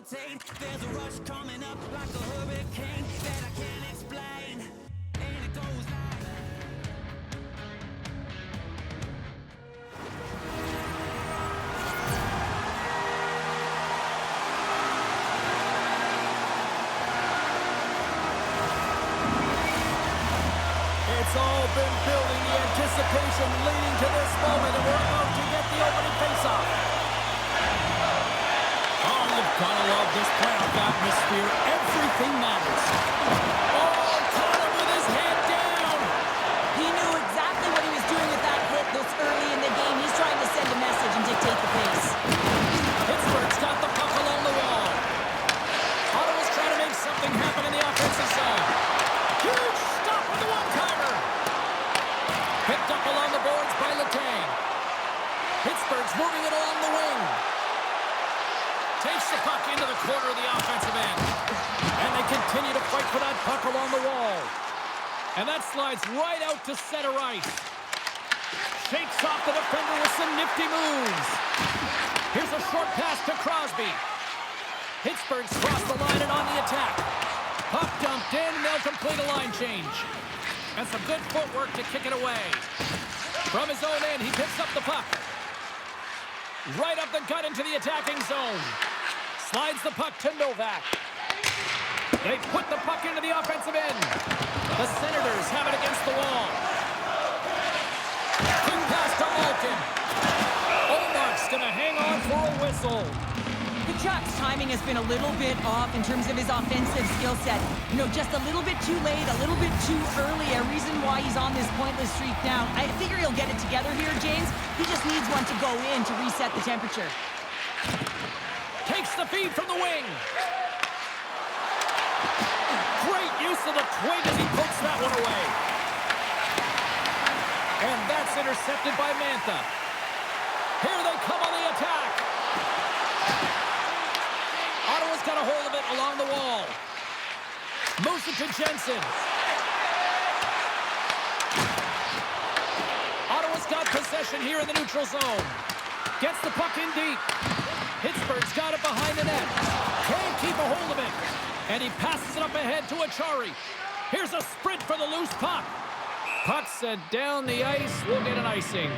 gravitate. There's a rush coming up like a hurricane that I can't explain. And it goes like it's all been building, the anticipation leading to this moment, and we're about to get the opening face-off. Oh, you've got to love this playoff atmosphere. Everything matters. Oh, caught him with his head down. He knew exactly what he was doing with that hit this early in the game. He's trying to send a message and dictate the pace. Pittsburgh's got the puck along the wall. Ottawa's trying to make something happen in the offensive zone. Huge stop with the one-timer. Picked up along the boards by Letang. Pittsburgh's moving it along the wing. Takes the puck into the corner of the offensive end. And they continue to fight for that puck along the wall. And that slides right out to center ice. Shakes off the defender with some nifty moves. Here's a short pass to Crosby. Pittsburgh's crossed the line and on the attack. Puck dumped in, and they'll complete a line change. And some good footwork to kick it away. From his own end, he picks up the puck. Right up the gut into the attacking zone. Slides the puck to Novak. They put the puck into the offensive end. The Senators have it against the wall. Quick pass to Malkin. Omark's going to hang on for a whistle. Kachuk's timing has been a little bit off in terms of his offensive skill set. You know, just a little bit too late, a little bit too early. A reason why he's on this pointless streak now. I figure he'll get it together here, James. He just needs one to go in to reset the temperature. Takes the feed from the wing. Great use of the twig as he pokes that one away. And that's intercepted by Mantha. Here they come on the attack. Ottawa's got a hold of it along the wall. Moves it to Jensen. Ottawa's got possession here in the neutral zone. Gets the puck in deep. Pittsburgh's got it behind the net. Can't keep a hold of it. And he passes it up ahead to Achari. Here's a sprint for the loose puck. Puck sent down the ice. We'll get an icing.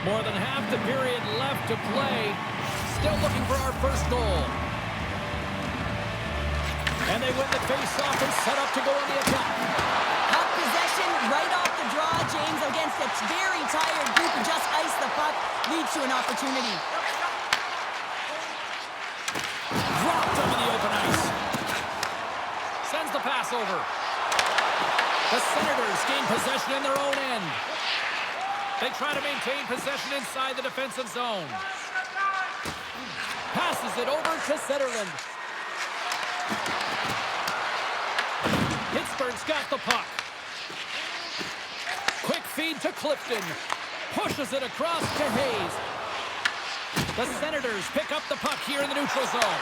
More than half the period left to play. Still looking for our first goal. And they win the face-off and set up to go on the attack. Puck possession right off the draw, James, against a very tired group who just iced the puck, leads to an opportunity. Dropped over the open ice. Sends the pass over. The Senators gain possession in their own end. They try to maintain possession inside the defensive zone. Passes it over to Zetterlund. Pittsburgh's got the puck. Quick feed to Clifton. Pushes it across to Hayes. The Senators pick up the puck here in the neutral zone.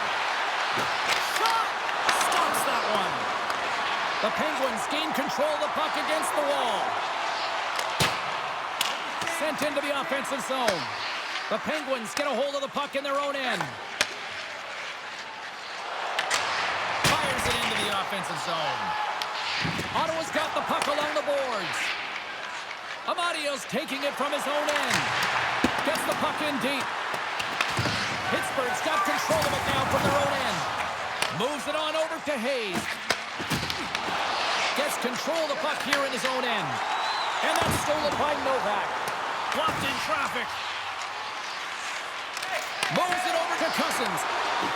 Shot! Stops that one. The Penguins gain control of the puck against the wall. Sent into the offensive zone. The Penguins get a hold of the puck in their own end. Fires it into the offensive zone. Ottawa's got the puck along the boards. Amadio's taking it from his own end. Gets the puck in deep. Pittsburgh's got control of it now from their own end. Moves it on over to Hayes. Gets control of the puck here in his own end. And that's stolen by Novak. Blocked in traffic. Moves it over to Cousins.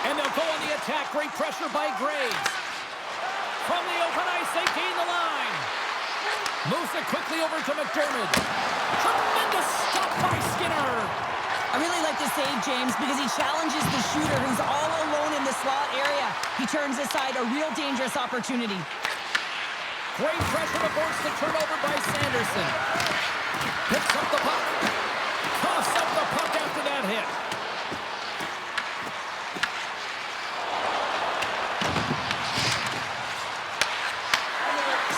And they'll go on the attack. Great pressure by Graves. From the open ice, they gain the line. Moves it quickly over to McDermott. Tremendous stop by Skinner. I really like this save, James, because he challenges the shooter who's all alone in the slot area. He turns aside a real dangerous opportunity. Great pressure to force the turnover by Sanderson. Picks up the puck. Coughs up the puck after that hit.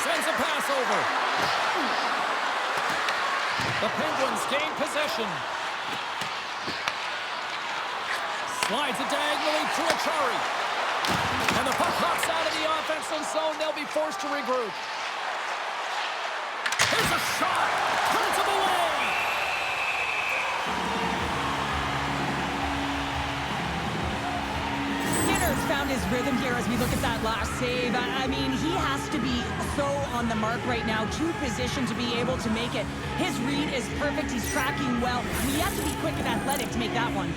Sends a pass over. The Penguins gain possession. Slides it diagonally to Achari. And the puck hops out of the offensive zone. They'll be forced to regroup. Here's a shot. Turns him away. Skinner's found his rhythm here as we look at that last save. I mean, he has to be so on the mark right now, to position to be able to make it. His read is perfect. He's tracking well. He has to be quick and athletic to make that one.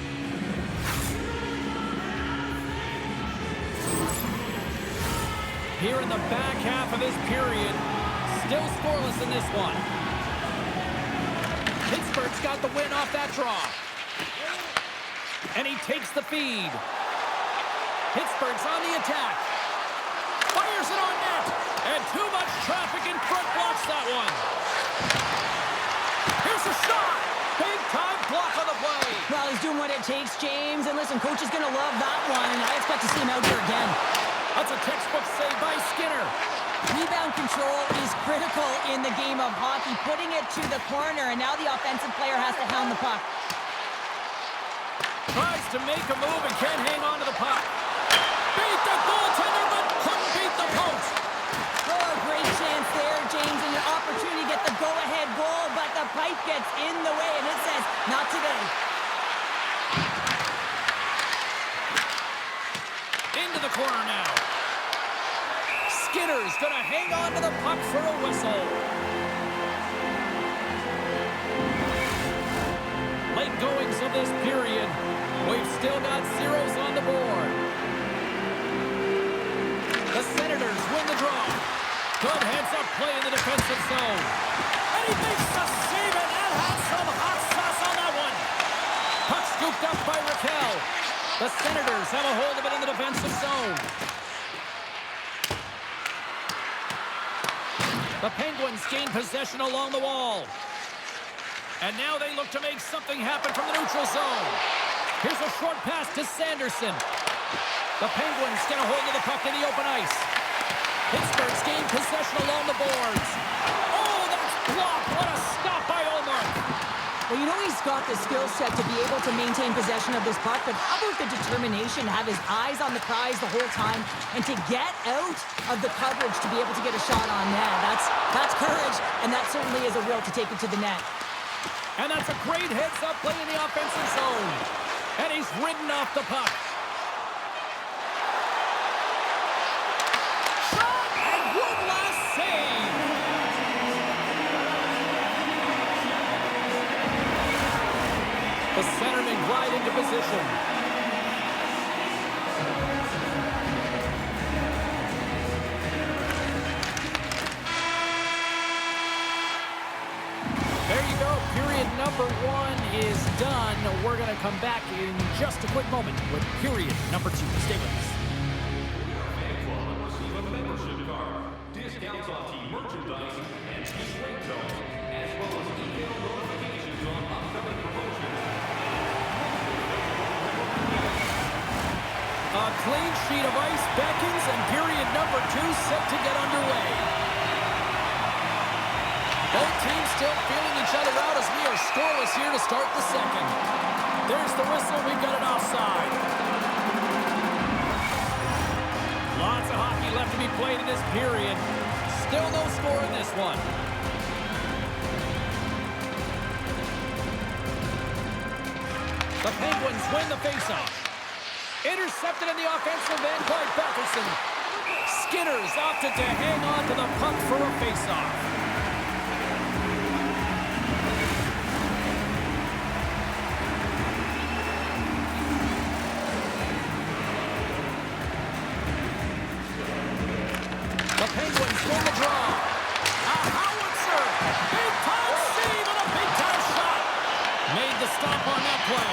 Here in the back half of this period, still scoreless in this one. Pittsburgh's got the win off that draw. And he takes the feed. Pittsburgh's on the attack. Fires it on net. And too much traffic in front blocks that one. Here's a shot. Big time block on the play. Well, he's doing what it takes, James. And listen, coach is going to love that one. I expect to see him out here again. That's a textbook save by Skinner. Rebound control is critical in the game of hockey. Putting it to the corner, and now the offensive player has to hound the puck. Tries to make a move and can't hang on to the puck. Beat the goaltender, but couldn't beat the post. Oh, great chance there, James, and an opportunity to get the go-ahead goal, but the pipe gets in the way, and it says, not today. Into the corner now. Skinner's going to hang on to the puck for a whistle. Late goings of this period. We've still got zeros on the board. The Senators win the draw. Good heads-up play in the defensive zone. And he makes the save, and that has some hot sauce on that one. Puck scooped up by Raquel. The Senators have a hold of it in the defensive zone. The Penguins gain possession along the wall. And now they look to make something happen from the neutral zone. Here's a short pass to Sanderson. The Penguins get a hold of the puck in the open ice. Pittsburgh's gained possession along the boards. Oh, that's blocked. What a stop by Omar. Well, you know he's got the skill set to be able to maintain possession of this puck, but how about the determination to have his eyes on the prize the whole time and to get out of the coverage to be able to get a shot on net? That's courage, and that certainly is a will to take it to the net. And that's a great heads-up play in the offensive zone. And he's ridden off the puck. Shot and one last save. The centermen glide into position. There you go. Period number one is done. We're going to come back in just a quick moment with period number two. Stay with us. Receive a membership card, discounts on team merchandise, and team ringtones, as well as email notifications on upcoming promotions. A clean sheet of ice beckons, and period number two set to get underway. Both teams still feeling each other out as we are scoreless here to start the second. There's the whistle. We've got an offside. Lots of hockey left to be played in this period. Still no score in this one. The Penguins win the faceoff. Intercepted in the offensive end by Batherson. Skinner's opted to hang on to the puck for a faceoff. The Penguins win the draw. A howitzer. Big-time save and a big-time shot. Made the stop on that play.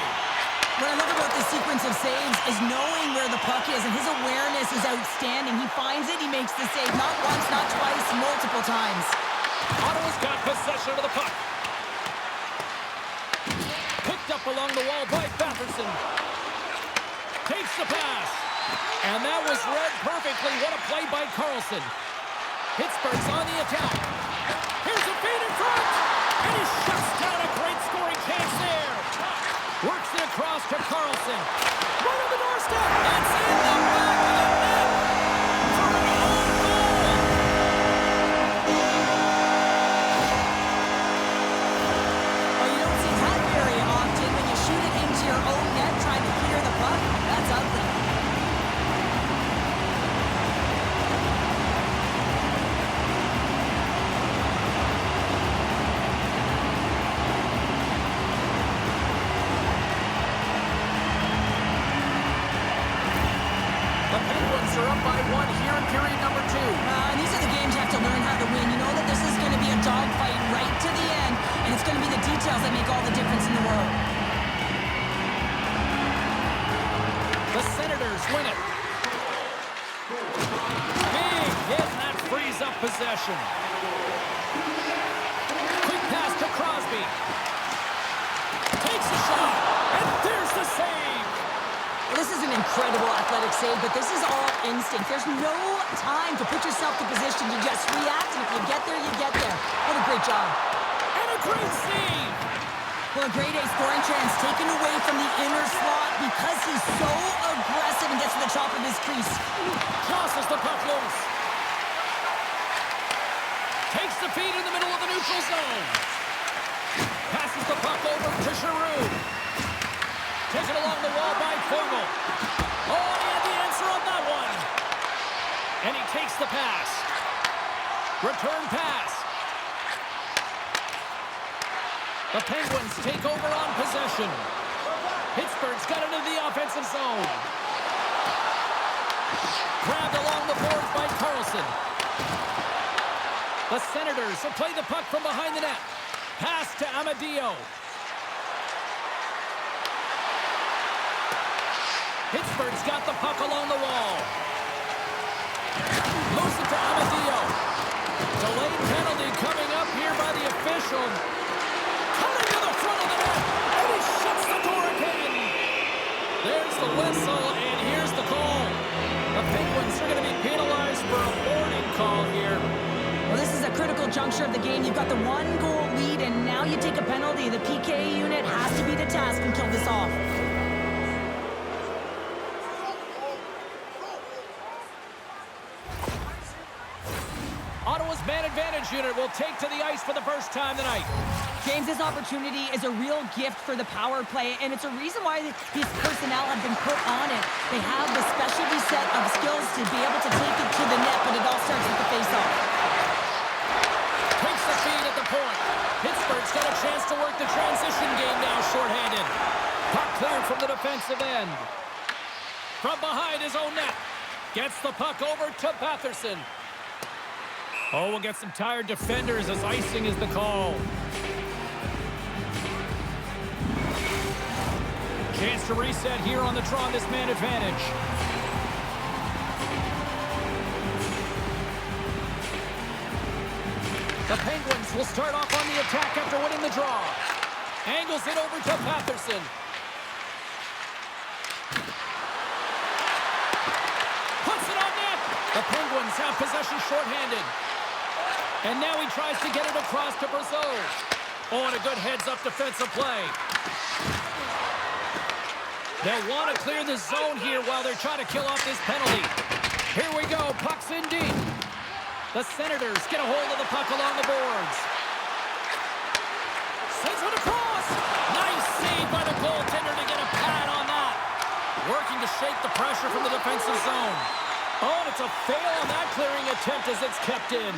What I love about this sequence of saves is knowing where the puck is, and his awareness is outstanding. He finds it, he makes the save not once, not twice, multiple times. Ottawa's got possession of the puck. Picked up along the wall by Batherson. Takes the pass. And that was read perfectly. What a play by Carlson. Pittsburgh's on the attack. Here's a feed in front. And he shuts down a great scoring chance there. Works it across to Carlson. What Leafs are up by 1 here in period number 2. And these are the games you have to learn how to win. You know that this is going to be a dogfight right to the end, and it's going to be the details that make all the difference in the world. The Senators win it. Big hit, and that frees up possession. Quick pass to Crosby. Takes a shot, and there's the save. Well, this is an incredible athletic save, but this is all instinct. There's no time to put yourself in position to just react, and if you get there, you get there. What a great job. And a great save. Well, a grade A scoring chance taken away from the inner slot because he's so aggressive and gets to the top of his crease. Tosses the puck loose. Takes the feed in the middle of the neutral zone. Passes the puck over to Giroux. Taken along the wall by Fogle. Oh, he had the answer on that one. And he takes the pass. Return pass. The Penguins take over on possession. Pittsburgh's got it into the offensive zone. Grabbed along the boards by Carlson. The Senators will play the puck from behind the net. Pass to Amadio. Pittsburgh's got the puck along the wall. Moves it to Amadio. Delayed penalty coming up here by the official. Coming to the front of the net. And he shuts the door again. There's the whistle, and here's the call. The Penguins are going to be penalized for a warning call here. Well, this is a critical juncture of the game. You've got the 1-goal lead, and now you take a penalty. The PK unit has to be the task and kill this off. Ottawa's man advantage unit will take to the ice for the first time tonight. James, this opportunity is a real gift for the power play, and it's a reason why these personnel have been put on it. They have the specialty set of skills to be able to take it to the net, but it all starts with the face-off. Takes the feed at the point. Pittsburgh's got a chance to work the transition game now shorthanded. Puck cleared from the defensive end. From behind his own net. Gets the puck over to Batherson. Oh, we'll get some tired defenders as icing is the call. Chance to reset here on the draw on this man advantage. The Penguins will start off on the attack after winning the draw. Angles it over to Batherson. Puts it on net. The Penguins have possession shorthanded. And now he tries to get it across to Brazeau. Oh, and a good heads-up defensive play. They'll want to clear the zone here while they're trying to kill off this penalty. Here we go. Puck's in deep. The Senators get a hold of the puck along the boards. Sends one across. Nice save by the goaltender to get a pad on that. Working to shake the pressure from the defensive zone. Oh, and it's a fail on that clearing attempt as it's kept in.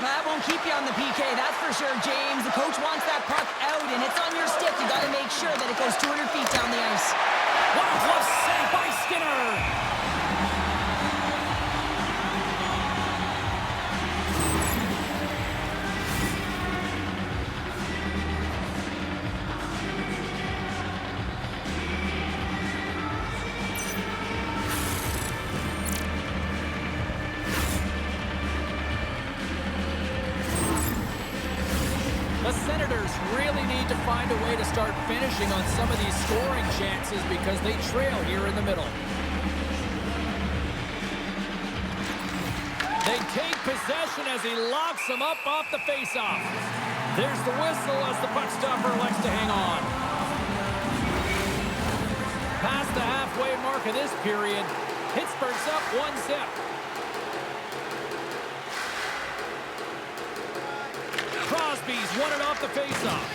That won't keep you on the PK, that's for sure, James. The coach wants that puck out, and it's on your stick. You got to make sure that it goes 200 feet down the ice. What a glove save by Skinner. The Senators really need to find a way to start finishing on some of these scoring chances because they trail here in the middle. They take possession as he locks them up off the faceoff. There's the whistle as the puck stopper elects to hang on. Past the halfway mark of this period, Pittsburgh's up 1-0. Crosby's won it off the faceoff.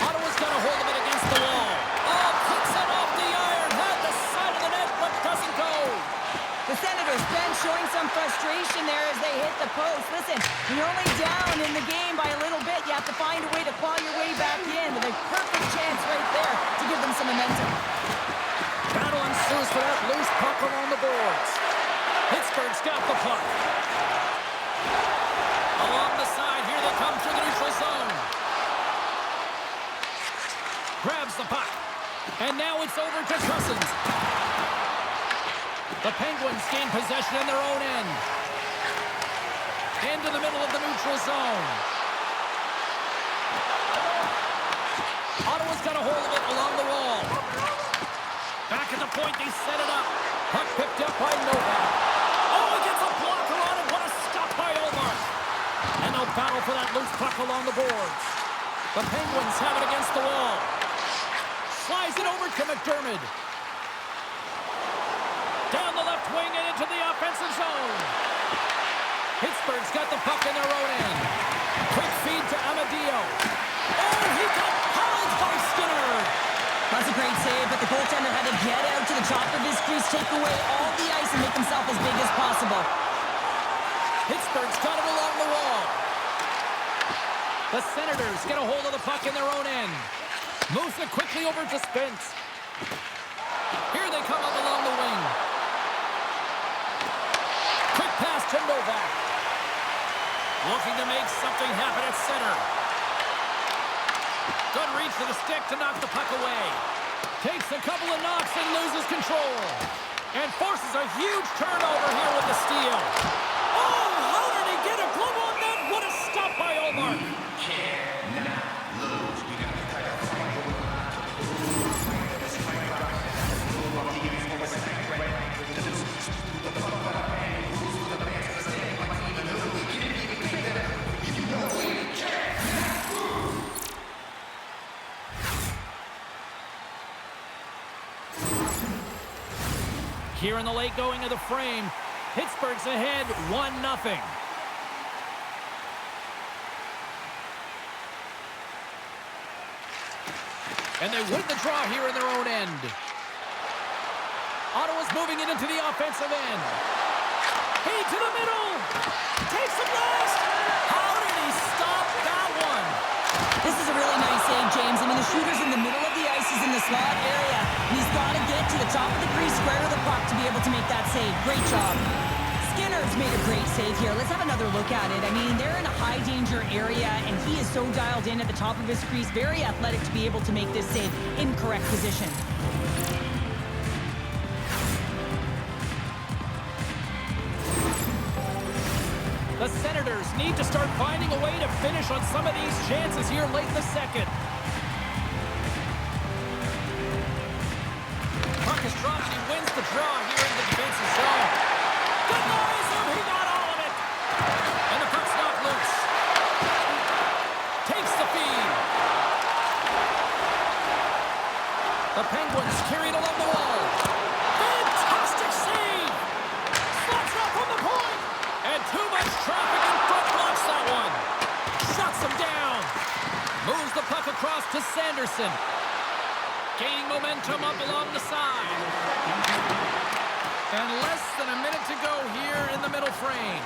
Ottawa's got a hold of it against the wall. Oh, kicks it off the iron. Had the side of the net, but doesn't go. The Senators bench showing some frustration there as they hit the post. Listen, you're only down in the game by a little bit. You have to find a way to claw your way back in with a perfect chance right there to give them some momentum. Battle ensues for that loose puck along the boards. Pittsburgh's got the puck. Along the side, here they come through the neutral zone. Grabs the puck. And now it's over to Cousins. The Penguins gain possession in their own end. Into the middle of the neutral zone. Ottawa's got a hold of it along the wall. Back at the point, they set it up. Puck picked up by Novak. Oh, he gets a blocker on it. What a stop by Omar. And they'll battle for that loose puck along the boards. The Penguins have it against the wall. Slides it over to McDermott. Down the left wing and into the offensive zone. Pittsburgh's got the puck in their own end. Quick feed to Amadio. Oh, he got held by Skinner. That's a great save, but the goaltender had to get out to the top of his crease, take away all the ice, and make himself as big as possible. Pittsburgh's got it along the wall. The Senators get a hold of the puck in their own end. Moves it quickly over to Spence. Here they come up along the wing. Quick pass to Novak. Looking to make something happen at center. Good reach to the stick to knock the puck away. Takes a couple of knocks and loses control. And forces a huge turnover here with the steal. Oh, how did he get a glove on that? What a stop by Omar. Here in the late going of the frame, Pittsburgh's ahead 1-0. And they win the draw here in their own end. Ottawa's moving it into the offensive end. He to the middle. Takes the blast. How did he stop that one? This is a really nice save, James. I mean, the shooter's in the middle of the ice. He's in the slot area. And he's got to get to the top of the crease, square to the puck to be able to make that save. Great job. Skinner's made a great save here. Let's have another look at it. I mean, they're in a high-danger area, and he is so dialed in at the top of his crease. Very athletic to be able to make this save in correct position. The Senators need to start finding a way to finish on some of these chances here late in the second. Puck is dropped and he wins the draw here in the defensive zone. Good noise, and he got all of it. And the puck's knocked loose. Takes the feed. The Penguins carry it along the wall. Fantastic save. Slots up from the point. And too much traffic in front blocks that one. Shuts him down. Moves the puck across to Sanderson. Gaining momentum up along the side. And less than a minute to go here in the middle frame.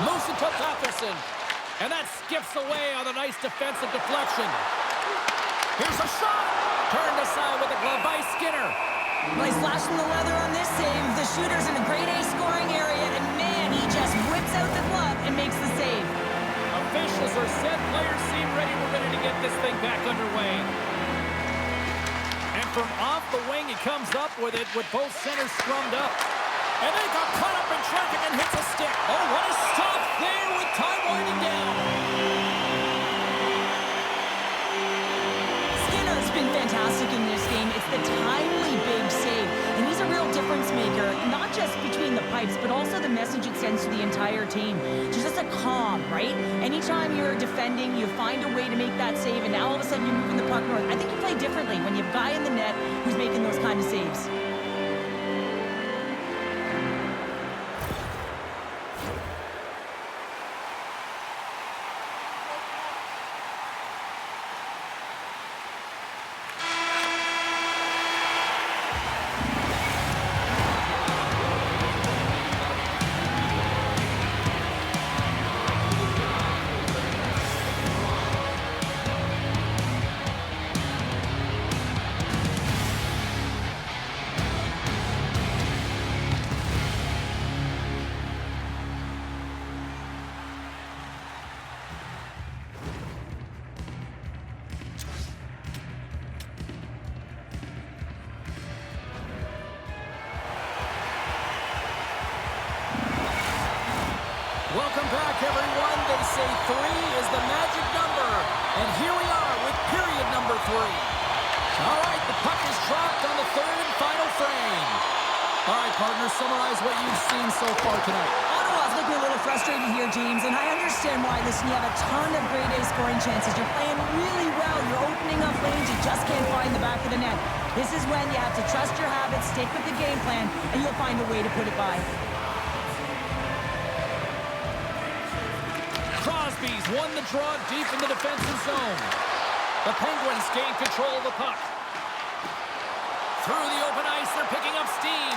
Moves it to Patterson. And that skips away on a nice defensive deflection. Here's a shot. Turned aside with a glove by Skinner. Nice slash from the leather on this save. The shooter's in a grade A scoring area, and man, he just whips out the glove and makes the save. Officials are set. Players seem ready. We're ready to get this thing back underway. And from off the wing, he comes up with it with both centers scrummed up. And they got caught up in traffic and hits a stick. Oh, what a stop there with time winding down. Skinner's been fantastic in this game. It's the timely big save. And he's a real difference maker, not just between the pipes, but also the message it sends to the entire team. Just a calm, right? Anytime you're defending, you find a way to make that save, and now all of a sudden you're moving the puck north. I think you play differently when you have a guy in the net who's making those kind of saves. everyone. They say 3 is the magic number. And here we are with period number 3. All right, the puck is dropped on the third and final frame. All right, partner, summarize what you've seen so far tonight. Ottawa's looking a little frustrated here, James, and I understand why. Listen, you have a ton of grade A scoring chances. You're playing really well. You're opening up lanes. You just can't find the back of the net. This is when you have to trust your habits, stick with the game plan, and you'll find a way to put it by. Crosby's won the draw deep in the defensive zone. The Penguins gain control of the puck. Through the open ice, they're picking up steam.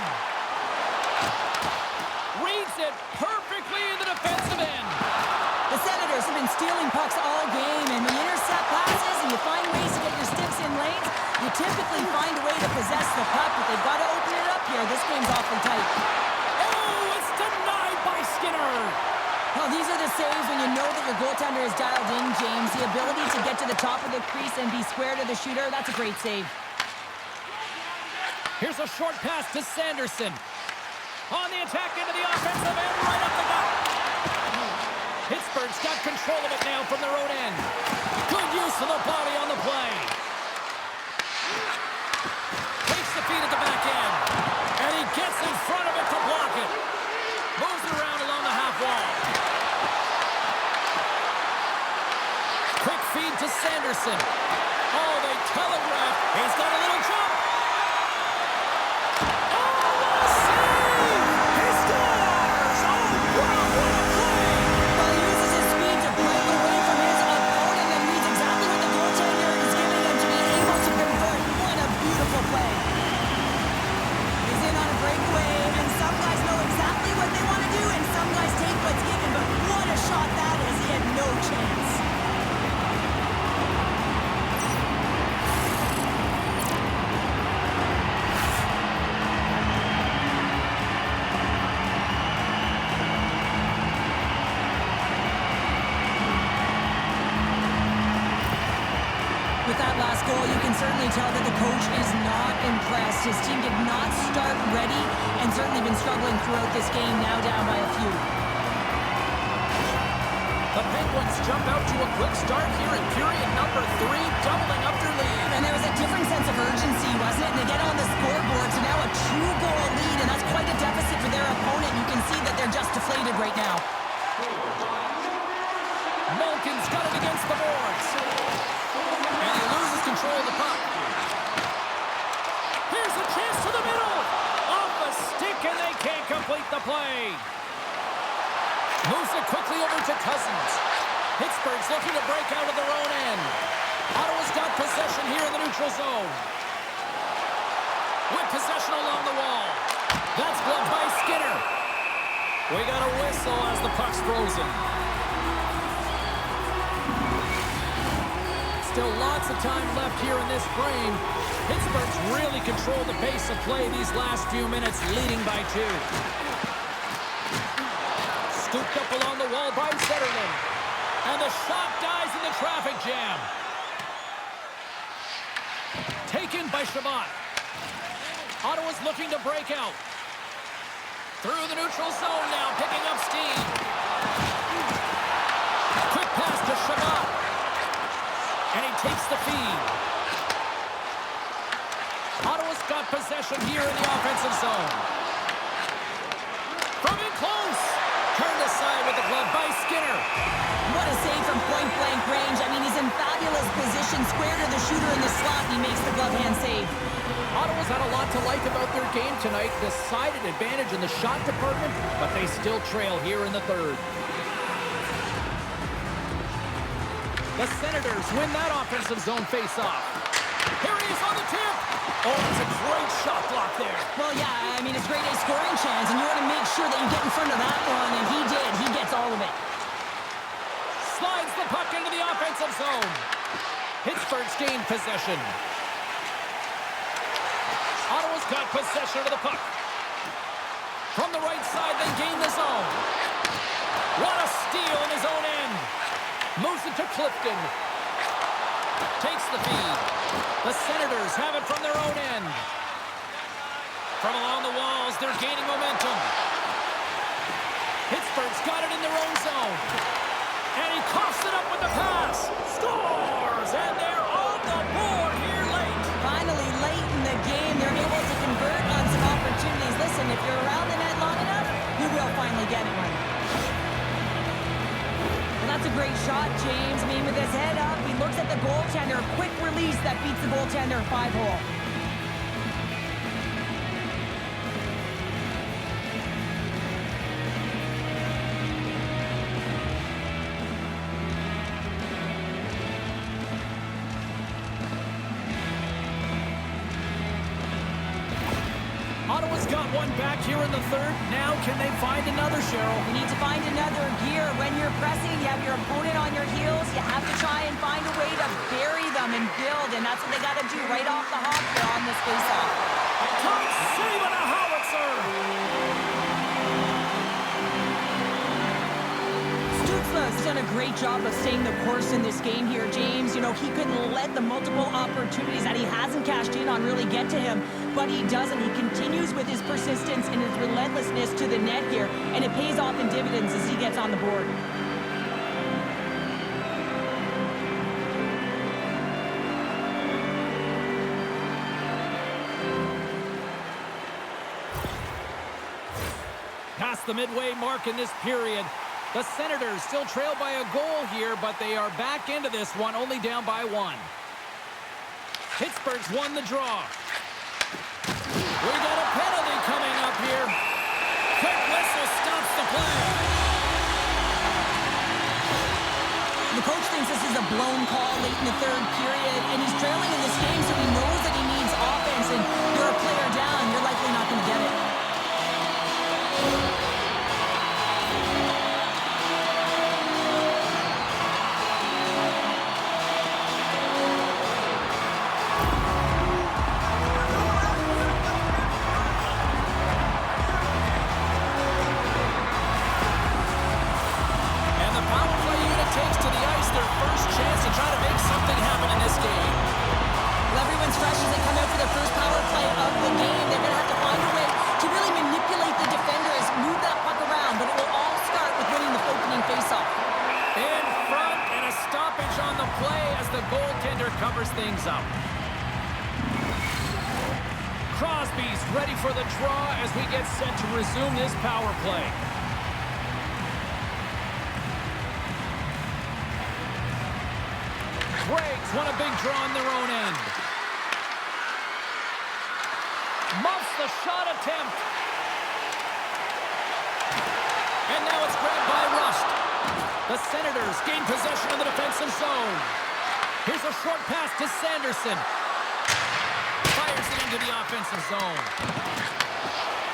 Reads it perfectly in the defensive end. The Senators have been stealing pucks all game, and when you intercept passes and you find ways to get your sticks in lanes, you typically find a way to possess the puck, but they've got to open it up here. This game's awfully tight. Oh, it's denied by Skinner. Well, these are the saves when you know that your goaltender is dialed in, James. The ability to get to the top of the crease and be square to the shooter, that's a great save. Here's a short pass to Sanderson. On the attack into the offensive end, right up the gut. Pittsburgh's got control of it now from their own end. Good use of the body on the play. Takes the feed at the back end. And he gets in front of it to block it. Moves it around along the half wall. Quick feed to Sanderson. Oh, they telegraph. He's got a little jump. Tell that the coach is not impressed. His team did not start ready and certainly been struggling throughout this game, now down by a few. The Penguins jump out to a quick start here in period number 3, doubling up their lead. And there was a different sense of urgency, wasn't it? And they get on the scoreboard, so now a 2-goal lead, and that's quite a deficit for their opponent. You can see that they're just deflated right now. Malkin's got it against the boards. And he loses control of the puck. Here's a chance to the middle. Off the stick, and they can't complete the play. Moves it quickly over to Cousins. Pittsburgh's looking to break out of their own end. Ottawa's got possession here in the neutral zone. With possession along the wall. That's gloved by Skinner. We got a whistle as the puck's frozen. Still lots of time left here in this frame. Pittsburgh's really controlled the pace of play these last few minutes, leading by 2. Scooped up along the wall by Zetterlund. And the shot dies in the traffic jam. Taken by Shabbat. Ottawa's looking to break out. Through the neutral zone now, picking up steam. Quick pass to Shabbat. And he takes the feed. Ottawa's got possession here in the offensive zone. From in close. Turned aside with the glove by Skinner. What a save from point-blank range. I mean, he's in fabulous position, square to the shooter in the slot, and he makes the glove hand save. Ottawa's had a lot to like about their game tonight. Decided advantage in the shot department, but they still trail here in the third. The Senators win that offensive zone face-off. Here he is on the tip. Oh, it's a great shot block there. Well, yeah, I mean, it's great a scoring chance, and you want to make sure that you get in front of that one, and he did. He gets all of it. Slides the puck into the offensive zone. Pittsburgh's gained possession. Ottawa's got possession of the puck. From the right side, they gain the zone. What a steal in his own end. Moves it to Clifton. Takes the feed. The Senators have it from their own end. From along the walls, they're gaining momentum. Pittsburgh's got it in their own zone. And he coughs it up with the pass. Scores! And they're on the board here late. Finally, late in the game, they're able to convert on some opportunities. Listen, if you're around the net long enough, you will finally get one. And that's a great shot, James. I mean, with his head up, he looks at the goaltender. Quick release that beats the goaltender 5-hole. Ottawa's got one back here in the third. Now can they find another, Cheryl? You need to find another gear. When you're pressing, you have your opponent on your heels. You have to try and find a way to bury them and build, and that's what they got to do right off the hop there on this faceoff. Tight save on a howitzer. Stutzla's done a great job of staying the course in this game here, James. You know, he couldn't let the multiple opportunities that he hasn't cashed in on really get to him, but he doesn't. He continues with his persistence and his relentlessness to the net here, and it pays off in dividends as he gets on the board. Past the midway mark in this period. The Senators still trail by a goal here, but they are back into this one, only down by one. Pittsburgh's won the draw. We got a penalty coming up here. Quick whistle stops the play. The coach thinks this is a blown call late in the third period, and he's trailing in this game, so he knows that he needs offense, and you're a player down, you're likely not going to get it. Covers things up. Crosby's ready for the draw as we get set to resume this power play. Greg's won a big draw on their own end. Muffs the shot attempt. And now it's grabbed by Rust. The Senators gain possession of the defensive zone. Here's a short pass to Sanderson. Fires it into the offensive zone.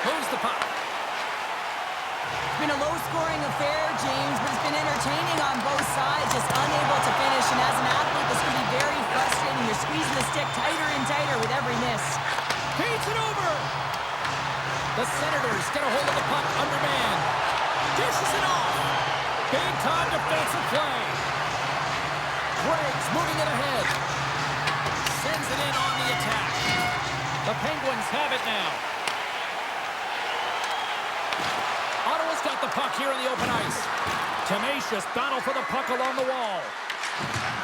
Moves the puck. It's been a low-scoring affair, James, but it's been entertaining on both sides, just unable to finish. And as an athlete, this can be very frustrating. You're squeezing the stick tighter and tighter with every miss. Feeds it over. The Senators get a hold of the puck under man. Dishes it off. Big-time defensive play. Greg's moving it ahead. Sends it in on the attack. The Penguins have it now. Ottawa's got the puck here in the open ice. Tenacious battle for the puck along the wall.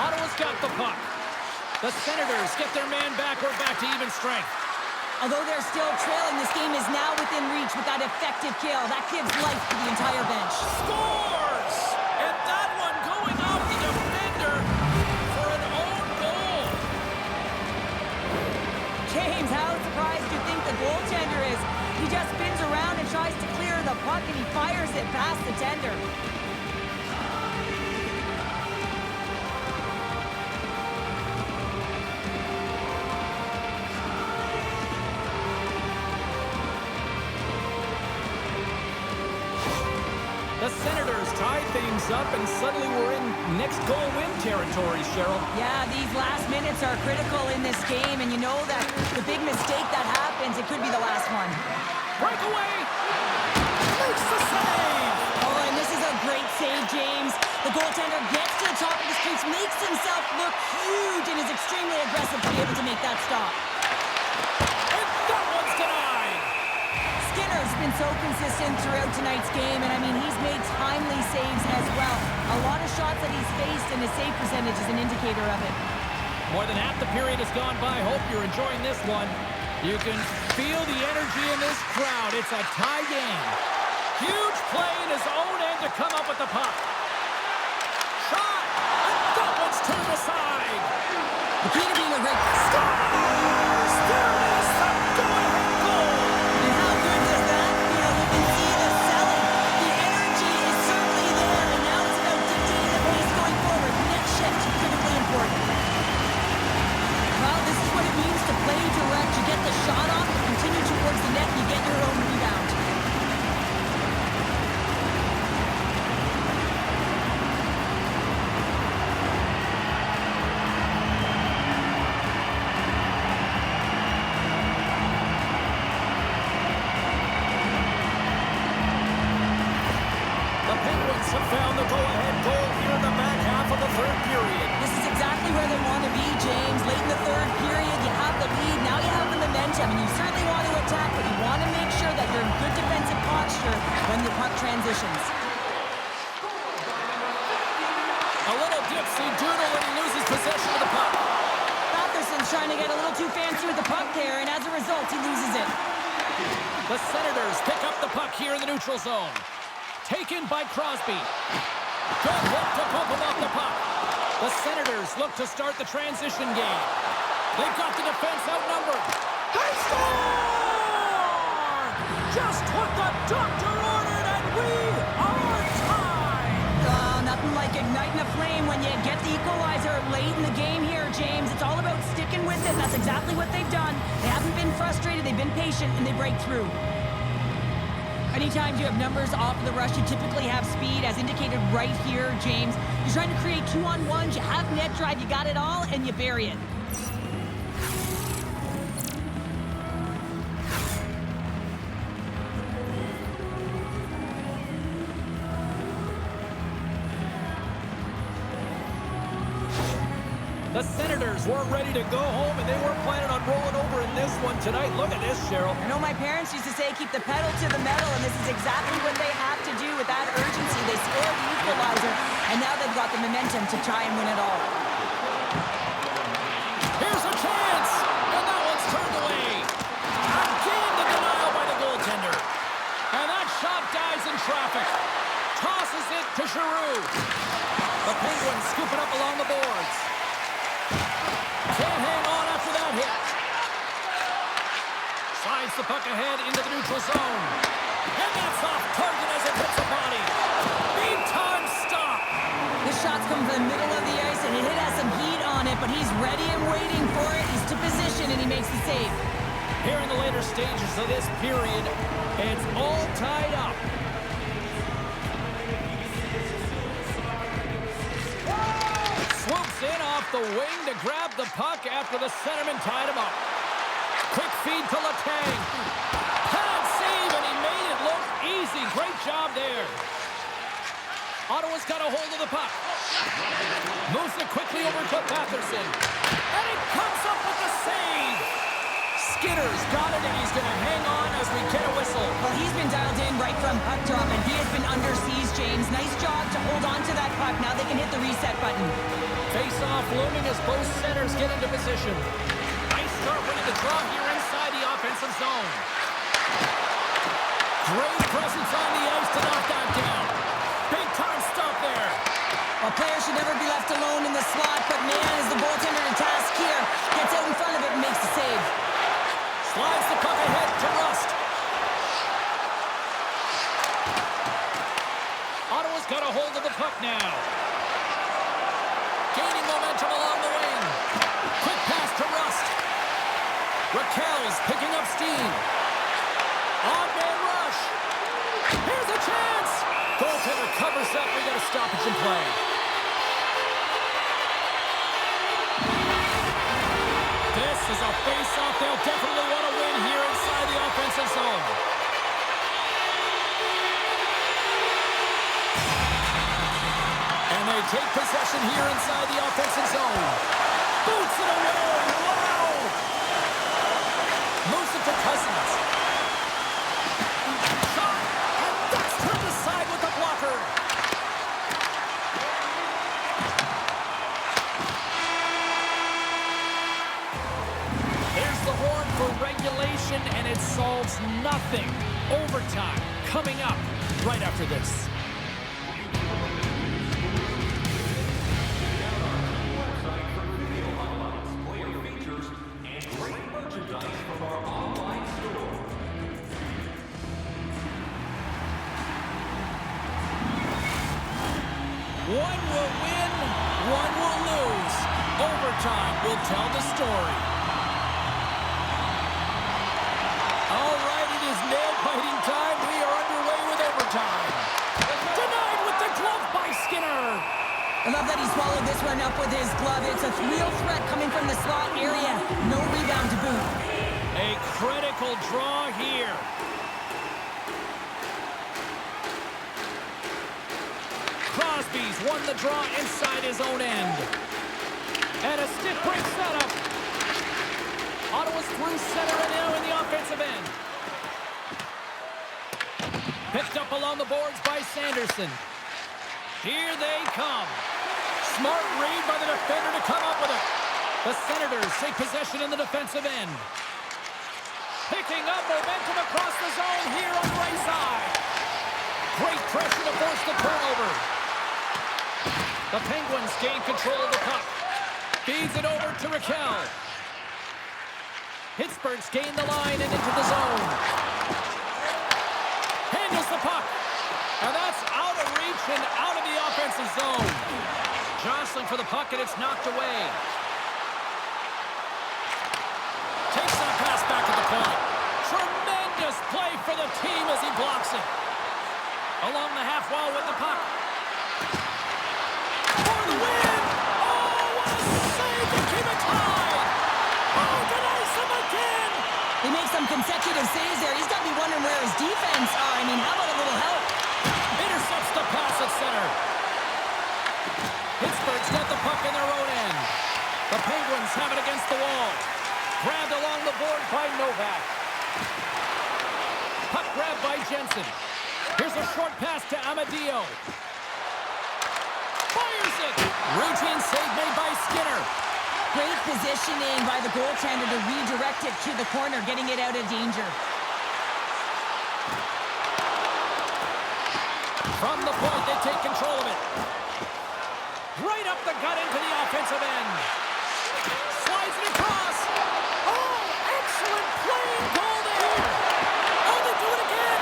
Ottawa's got the puck. The Senators get their man back. We're back to even strength. Although they're still trailing, this game is now within reach with that effective kill. That gives life to the entire bench. Scores! And that one going off the defender for an own goal. James, how surprised do you think the goaltender is? He just spins around and tries to clear the puck, and he fires it past the tender. The Senators tied things up, and suddenly we're in next goal win territory, Cheryl. Yeah, these last minutes are critical in this game, and you know that the big mistake that happens, it could be the last one. Breakaway! Makes the save! Oh, and this is a great save, James. The goaltender gets to the top of the crease, makes himself look huge, and is extremely aggressive to be able to make that stop. And that one's denied! Skinner's been been so consistent throughout tonight's game, and I mean, he's made timely saves as well. A lot of shots that he's faced, and his save percentage is an indicator of it. More than half the period has gone by. Hope you're enjoying this one. You can feel the energy in this crowd. It's a tie game. Huge play in his own end to come up with the puck. Shot! And that one's turned aside. The key to being a great... Scores! There is the go-ahead goal! And how good does that feel? You can see the selling. The energy is certainly there, and now it's about dictating the pace going forward. Next shift, critically important. Well, this is what it means to play direct. You get the shot off, you continue towards the net, you get your own rebound. The Penguins have found the go-ahead goal here in the back half of the third period. This is exactly where they want to be, James. Late in the third period, you have the lead. Now you have the momentum, and you certainly want to attack, but you want to make sure that you're in good defensive posture when the puck transitions. A little dipsy doodle when he loses possession of the puck. Matheson's trying to get a little too fancy with the puck there, and as a result, he loses it. The Senators pick up the puck here in the neutral zone. Taken by Crosby. Good hook to bump him off the puck. The Senators look to start the transition game. They've got the defense outnumbered. They score! Just what the doctor ordered, and we are tied! Nothing like igniting a flame when you get the equalizer late in the game here, James. It's all about sticking with it. That's exactly what they've done. They haven't been frustrated. They've been patient, and they break through. Anytime you have numbers off of the rush, you typically have speed, as indicated right here, James. You're trying to create 2-on-1s, you have net drive, you got it all, and you bury it. The Senators weren't ready to go home, and they weren't planning on rolling over in this one tonight. Look at this, Cheryl. I know my parents used to say, keep the pedal to the metal, and this is exactly what they have to do with that urgency. They scored the equalizer, and now they've got the momentum to try and win it all. Here's a chance, and that one's turned away. Again, the denial by the goaltender. And that shot dies in traffic. Tosses it to Giroux. The Penguins scoop it up along the boards. Can't hang on after that hit. Slides the puck ahead into the neutral zone. And that's off target as it hits the body. Big time stop. This shot's come from the middle of the ice, and it has some heat on it, but he's ready and waiting for it. He's to position, and he makes the save. Here in the later stages of this period, it's all tied up. Swoops in off the wing to grab the puck after the centerman tied him up. Quick feed to Letang. Pad save, and he made it look easy. Great job there. Ottawa's got a hold of the puck. Moves it quickly over to Patterson. And he comes up with the save. Skinner's got it, and he's going to hang on as we get a whistle. Well, he's been dialed in right from puck drop, and he has been under siege, James. Nice job to hold on to that puck. Now they can hit the reset button. Face-off looming as both centers get into position. Nice start winning the draw here inside the offensive zone. Great presence on the ice to knock that down. Big time stop there. Well, players should never be left alone in the slot, but man, is the goaltender to task here. Gets out in front of it and makes the save. Slides the puck ahead to Rust. Ottawa's got a hold of the puck now. Gaining momentum along the wing. Quick pass to Rust. Raquel's picking up steam. On-man rush. Here's a chance. Goaltender covers up. We got a stoppage in play. This is a face-off they'll definitely want to win here inside the offensive zone. And they take possession here inside the offensive zone. Boots it away. Wow! Moves it to Cousins. for regulation, and it solves nothing. Overtime coming up right after this. One will win, one will lose. Overtime will tell the story. All right, it is nail-biting time. We are underway with overtime. Denied with the glove by Skinner. I love that he swallowed this one up with his glove. It's a real threat coming from the slot area. No rebound to boot. A critical draw here. Crosby's won the draw inside his own end. And a stiff break setup. Ottawa's through center and now in the offensive end. Picked up along the boards by Sanderson. Here they come. Smart read by the defender to come up with it. The Senators take possession in the defensive end. Picking up momentum across the zone here on the right side. Great pressure to force the turnover. The Penguins gain control of the puck. Feeds it over to Raquel. Pittsburgh's gained the line and into the zone. Handles the puck. And that's out of reach and out of the offensive zone. Jostling for the puck, and it's knocked away. Takes that pass back at the point. Tremendous play for the team as he blocks it. Along the half wall with the puck. For the win! Oh, what a save to keep it tied! Oh, denies him again! He makes some consecutive saves there. He's got to be wondering where his defense are. I mean, how about a little help? Intercepts the pass at center. Pittsburgh's got the puck in their own end. The Penguins have it against the wall. Grabbed along the board by Novak. Puck grabbed by Jensen. Here's a short pass to Amadio. Fires it. Routine save made by Skinner. Great positioning by the goaltender to redirect it to the corner, getting it out of danger. From the point, they take control of it. Right up the gut into the offensive end. Slides it across. Oh, excellent playing goal there. Oh, they do it again.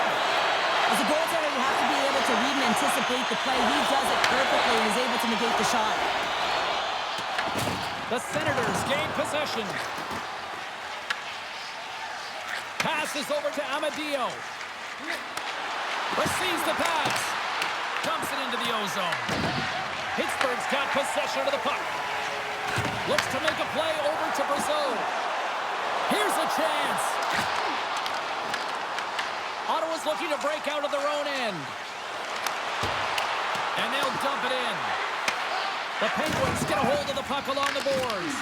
As a goaltender, you have to be able to read and anticipate the play. He does it perfectly and is able to negate the shot. The Senators gain possession. Passes over to Amadio. Receives the pass. Dumps it into the O-zone. Pittsburgh's got possession of the puck. Looks to make a play over to Brazil. Here's a chance. Ottawa's looking to break out of their own end. And they'll dump it in. The Penguins get a hold of the puck along the boards.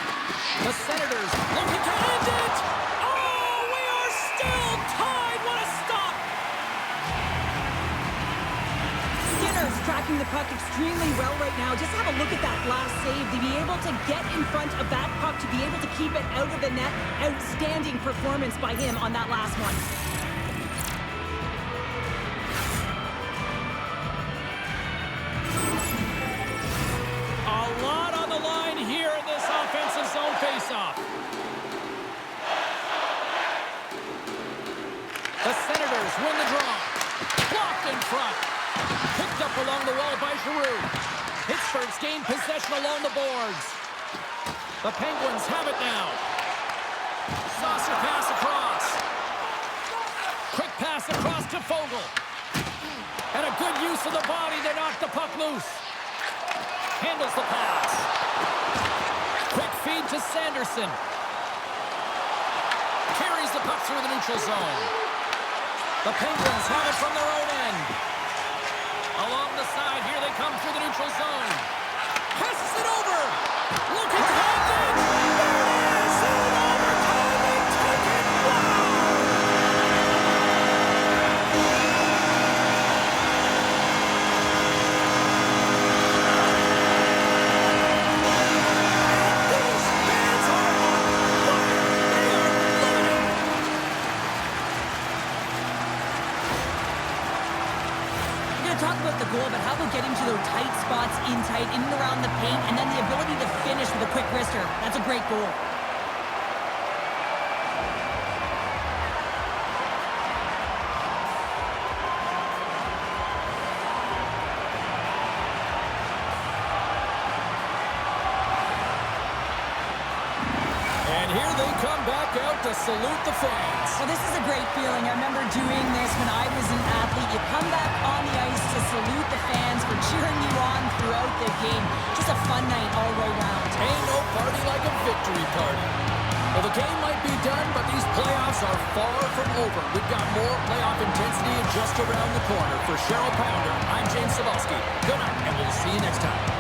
The Senators looking to end it. Oh, we are still tied. What a stop. Skinner's tracking the puck extremely well right now. Just have a look at that last save. To be able to get in front of that puck, to be able to keep it out of the net. Outstanding performance by him on that last one. A lot on the line here in this offensive zone faceoff. The Senators win the draw. Blocked in front. Picked up along the wall by Giroux. Pittsburgh's gained possession along the boards. The Penguins have it now. Saucer pass across. Quick pass across to Fogle. And a good use of the body to knock the puck loose. Handles the pass. Quick feed to Sanderson. Carries the puck through the neutral zone. The Penguins have it from their own end. Along the side, here they come through the neutral zone. Passes it over. Looking to end it. There it is. In overtime, they take it. Wow. These fans are on fire. They are loving it. the goal, but how about getting to those tight spots in and around the paint, and then the ability to finish with a quick wrister. That's a great goal. Here they come back out to salute the fans. Well, this is a great feeling. I remember doing this when I was an athlete. You come back on the ice to salute the fans for cheering you on throughout the game. Just a fun night all the way around. Ain't no party like a victory party. Well, the game might be done, but these playoffs are far from over. We've got more playoff intensity just around the corner. For Cheryl Pounder, I'm James Cebulski. Good night, and we'll see you next time.